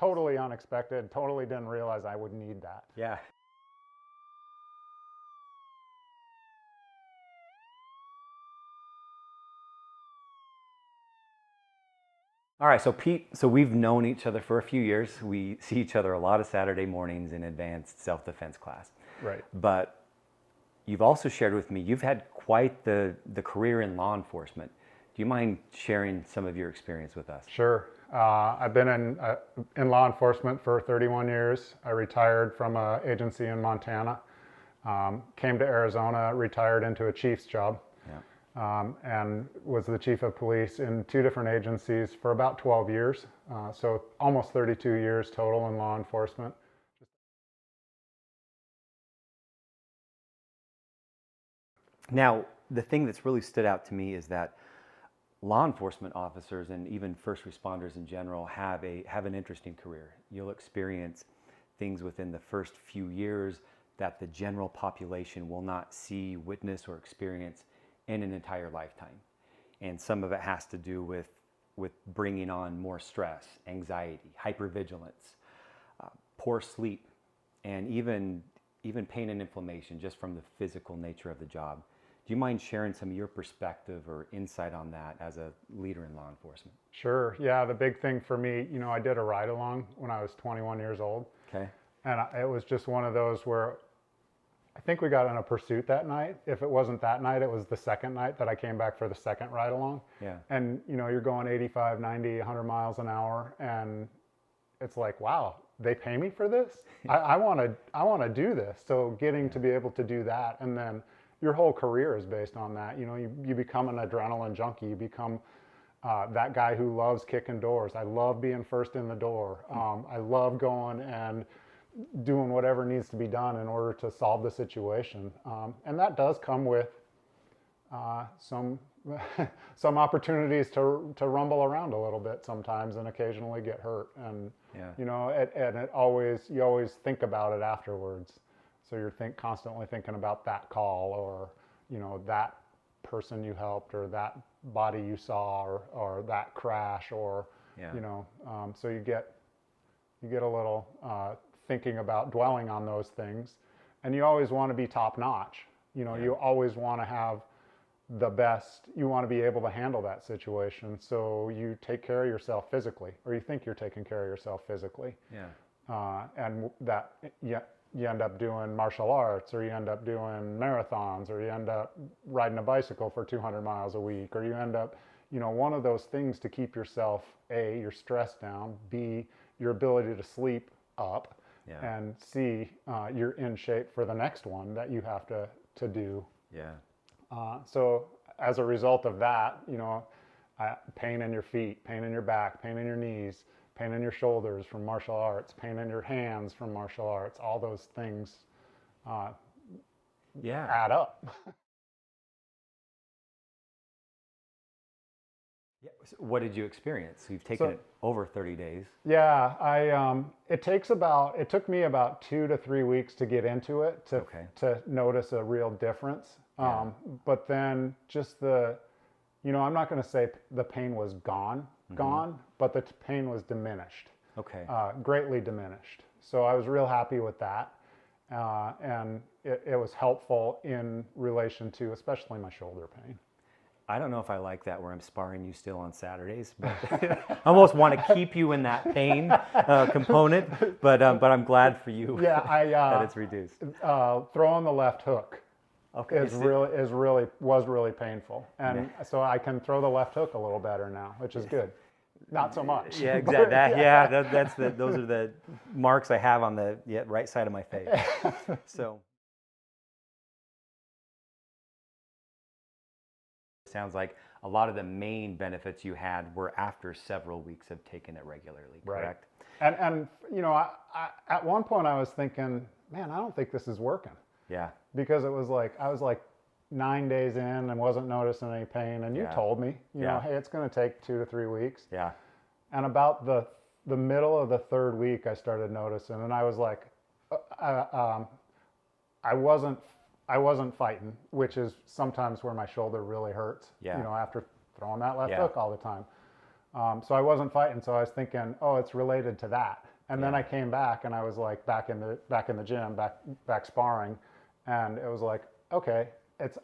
totally unexpected, totally didn't realize I would need that. Yeah. All right, so Pete, so we've known each other for a few years. We see each other a lot of Saturday mornings in advanced self-defense class. Right. But you've also shared with me, you've had quite the career in law enforcement. Do you mind sharing some of your experience with us? Sure. I've been in law enforcement for 31 years. I retired from an agency in Montana, came to Arizona, retired into a chief's job, and was the chief of police in 2 different agencies for about 12 years. So almost 32 years total in law enforcement. Now, the thing that's really stood out to me is that law enforcement officers and even first responders in general have an interesting career. You'll experience things within the first few years that the general population will not see, witness, or experience in an entire lifetime. And some of it has to do with bringing on more stress, anxiety, hypervigilance, poor sleep, and even pain and inflammation just from the physical nature of the job. Do you mind sharing some of your perspective or insight on that as a leader in law enforcement? Sure. Yeah, the big thing for me, I did a ride along when I was 21 years old. Okay. And it was just one of those where I think we got in a pursuit that night. If it wasn't that night, it was the second night that I came back for the second ride along. Yeah. And, you're going 85, 90, 100 miles an hour. And it's like, wow, they pay me for this? I want to do this. So getting to be able to do that, and then your whole career is based on that. You become an adrenaline junkie. You become that guy who loves kicking doors. I love being first in the door. I love going and doing whatever needs to be done in order to solve the situation. And that does come with some some opportunities to rumble around a little bit sometimes and occasionally get hurt. And you always think about it afterwards. So you're constantly thinking about that call, or that person you helped, or that body you saw, or that crash, or so you get a little thinking about dwelling on those things, and you always want to be top notch. You always want to have the best. You want to be able to handle that situation, so you take care of yourself physically, or you think you're taking care of yourself physically. And that you end up doing martial arts, or you end up doing marathons, or you end up riding a bicycle for 200 miles a week, or you end up, one of those things to keep yourself, A, your stress down, B, your ability to sleep up, and C, you're in shape for the next one that you have to do. So as a result of that, pain in your feet, pain in your back, pain in your knees, pain in your shoulders from martial arts, pain in your hands from martial arts, all those things add up. So what did you experience? So you've taken it over 30 days. Yeah, it took me about 2 to 3 weeks to get into it, to notice a real difference. But then just I'm not going to say the pain was gone, but the pain was diminished. Greatly diminished. So I was real happy with that. And it was helpful in relation to especially my shoulder pain. I don't know if I like that where I'm sparring you still on Saturdays, but I almost want to keep you in that pain component, but I'm glad for you that it's reduced. Throwing the left hook was really painful, and so I can throw the left hook a little better now, which is good. Not so much. Yeah, exactly. Those are the marks I have on the right side of my face. So. Sounds like a lot of the main benefits you had were after several weeks of taking it regularly, correct? Right. And I at one point I was thinking, man, I don't think this is working. Yeah. Because I was like 9 days in and wasn't noticing any pain, and you told me, hey, it's going to take 2 to 3 weeks. Yeah. And about the middle of the 3rd week, I started noticing, and I was like, I wasn't fighting, which is sometimes where my shoulder really hurts, after throwing that left hook all the time. So I wasn't fighting. So I was thinking, oh, it's related to that. And then I came back and I was like back in the gym, back sparring, and it was like, okay,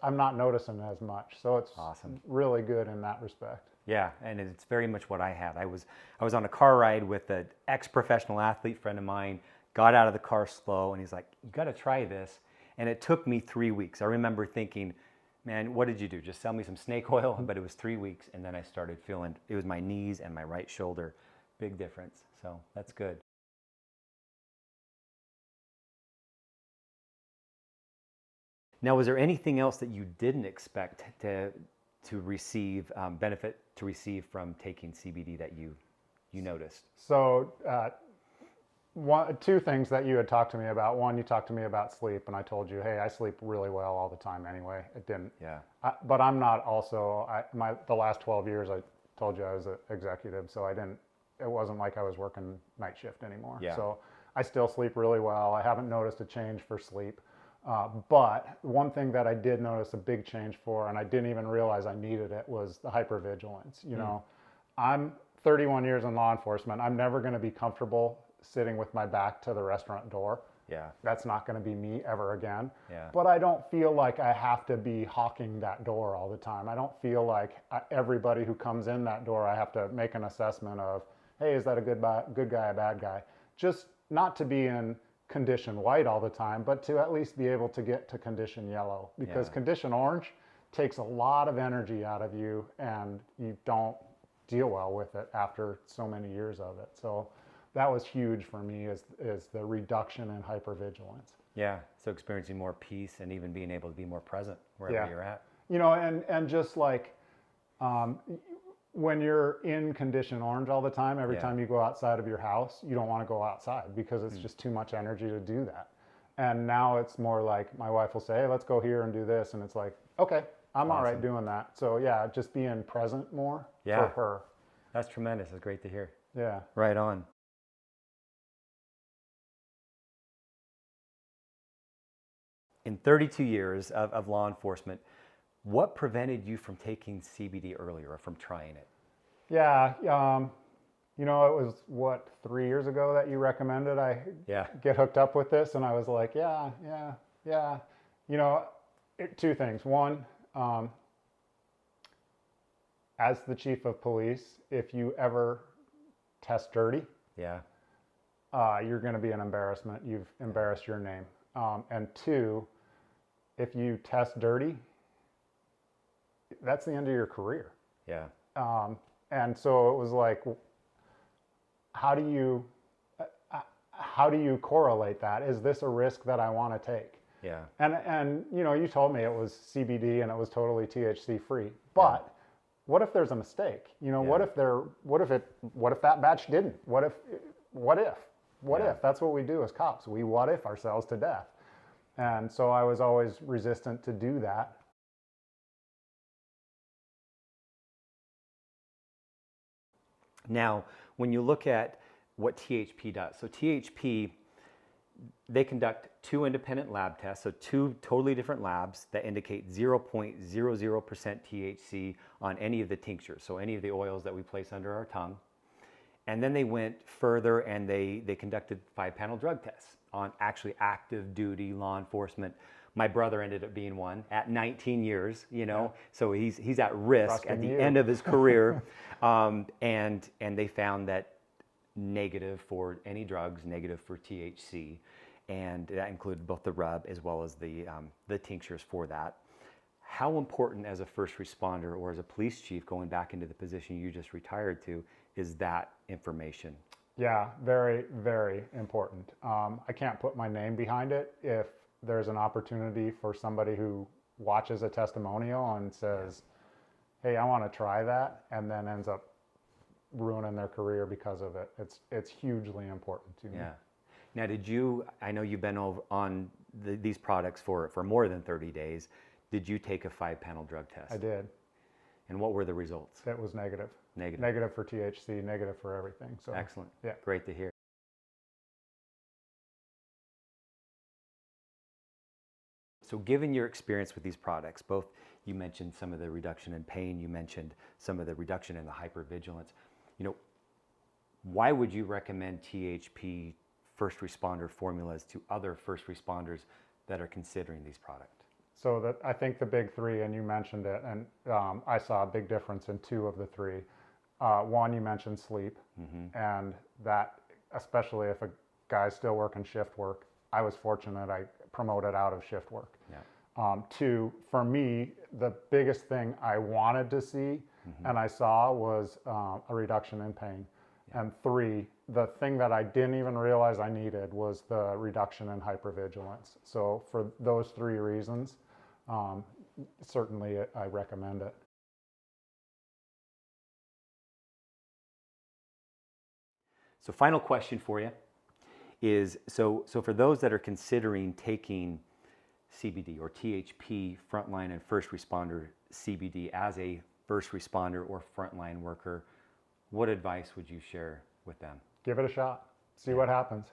I'm not noticing as much. So it's Awesome. really good in that respect. Yeah, and it's very much what I had. I was on a car ride with an ex-professional athlete friend of mine, got out of the car slow, and he's like, you got to try this. And it took me 3 weeks. I remember thinking, man, what did you do? Just sell me some snake oil? But it was 3 weeks, and then I started feeling, it was my knees and my right shoulder. Big difference. So that's good. Now, was there anything else that you didn't expect to receive benefit to receive from taking CBD that you noticed? So two things that you had talked to me about. One, you talked to me about sleep, and I told you, hey, I sleep really well all the time anyway. It didn't. Yeah. But I'm not also, the last 12 years, I told you I was an executive, so it wasn't like I was working night shift anymore. Yeah. So I still sleep really well. I haven't noticed a change for sleep. But one thing that I did notice a big change for, and I didn't even realize I needed it, was the hypervigilance. You know, I'm 31 years in law enforcement. I'm never going to be comfortable sitting with my back to the restaurant door. Yeah. That's not going to be me ever again. Yeah. But I don't feel like I have to be hawking that door all the time. I don't feel like everybody who comes in that door, I have to make an assessment of, hey, is that a good guy, a bad guy? Just not to be in condition white all the time, but to at least be able to get to condition yellow, because condition orange takes a lot of energy out of you and you don't deal well with it after so many years of it. So that was huge for me, is the reduction in hypervigilance. Yeah. So experiencing more peace and even being able to be more present wherever you're at. You know, and just like when you're in condition orange all the time, every time you go outside of your house, you don't want to go outside because it's just too much energy to do that. And now it's more like my wife will say, hey, let's go here and do this. And it's like, okay, I'm all right doing that. So yeah, just being present more for her. That's tremendous. It's great to hear. Yeah. Right on. In 32 years of law enforcement, what prevented you from taking CBD earlier or from trying it? Yeah, you know, it was 3 years ago that you recommended I get hooked up with this, and I was like, yeah. You know, two things. One, as the chief of police, if you ever test dirty, you're going to be an embarrassment. You've embarrassed your name. And two, if you test dirty, that's the end of your career. Yeah. And so it was like, how do you correlate that? Is this a risk that I want to take? Yeah. And you know, you told me it was CBD and it was totally THC free. But what if there's a mistake? You know, what if that batch didn't? What if? That's what we do as cops. We what if ourselves to death. And so I was always resistant to do that. Now, when you look at what THP does, so THP, they conduct 2 independent lab tests, so 2 totally different labs that indicate 0.00% THC on any of the tinctures, so any of the oils that we place under our tongue. And then they went further and they conducted 5-panel drug tests on actually active duty law enforcement. My brother ended up being one at 19 years, you know, so he's at risk at the end of his career. And they found that negative for any drugs, negative for THC, and that included both the rub as well as the tinctures for that. How important as a first responder or as a police chief going back into the position you just retired to is that information? Yeah, very, very important. I can't put my name behind it. If there's an opportunity for somebody who watches a testimonial and says, hey, I want to try that, and then ends up ruining their career because of it, it's hugely important to me. Yeah. Now, I know you've been on these products for more than 30 days. Did you take a 5-panel drug test? I did. And what were the results? It was negative. Negative. Negative for THC, negative for everything. So excellent. Yeah. Great to hear. So given your experience with these products, both you mentioned some of the reduction in pain, you mentioned some of the reduction in the hypervigilance, you know, why would you recommend THP first responder formulas to other first responders that are considering these products? So that I think the big three, and you mentioned it, and I saw a big difference in two of the three. One, you mentioned sleep, and that, especially if a guy's still working shift work, I was fortunate I promoted out of shift work. Yeah. Two, for me, the biggest thing I wanted to see and I saw was a reduction in pain. And three, the thing that I didn't even realize I needed was the reduction in hypervigilance. So for those three reasons, certainly I recommend it. So final question for you is, so for those that are considering taking CBD or THP frontline and first responder CBD as a first responder or frontline worker, what advice would you share with them? Give it a shot. See what happens.